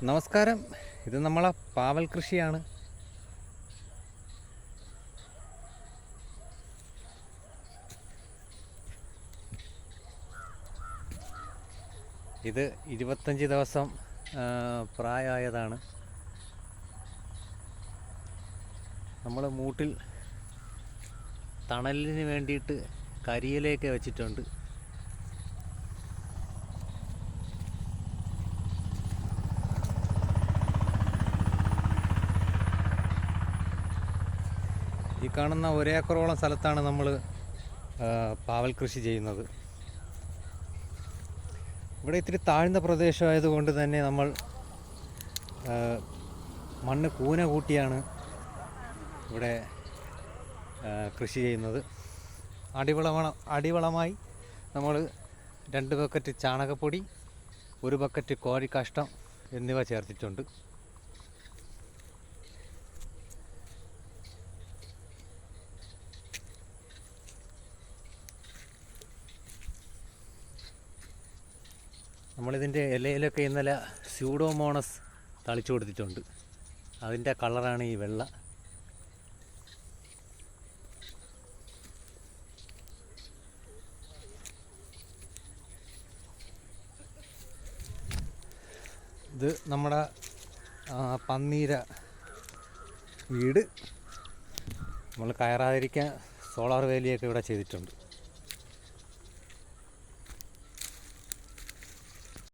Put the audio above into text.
നമസ്കാരം. ഇത് നമ്മളെ പാവൽ കൃഷിയാണ്. ഇത് 25 ദിവസം പ്രായമായതാണ്. നമ്മൾ മൂട്ടിൽ തണലിന് വേണ്ടിയിട്ട് കരിയിലയൊക്കെ വെച്ചിട്ടുണ്ട്. ഈ കാണുന്ന ഒരേക്കറോളം സ്ഥലത്താണ് നമ്മൾ പാവൽ കൃഷി ചെയ്യുന്നത്. ഇവിടെ ഇത്തിരി താഴ്ന്ന പ്രദേശമായതുകൊണ്ട് തന്നെ നമ്മൾ മണ്ണ് കൂന കൂട്ടിയാണ് ഇവിടെ കൃഷി ചെയ്യുന്നത്. അടിവളമായി നമ്മൾ 2 ബക്കറ്റ് ചാണകപ്പൊടി, 1 ബക്കറ്റ് കോഴിക്കാഷ്ടം എന്നിവ ചേർത്തിട്ടുണ്ട്. നമ്മളിതിൻ്റെ ഇലയിലൊക്കെ ഇന്നലെ സ്യൂഡോമോണസ് തളിച്ചു കൊടുത്തിട്ടുണ്ട്. അതിൻ്റെ കളറാണ് ഈ വെള്ള. ഇത് നമ്മുടെ പന്നീര വീട്. നമ്മൾ കയറാതിരിക്കാൻ സോളാർ വേലിയൊക്കെ ഇവിടെ ചെയ്തിട്ടുണ്ട്.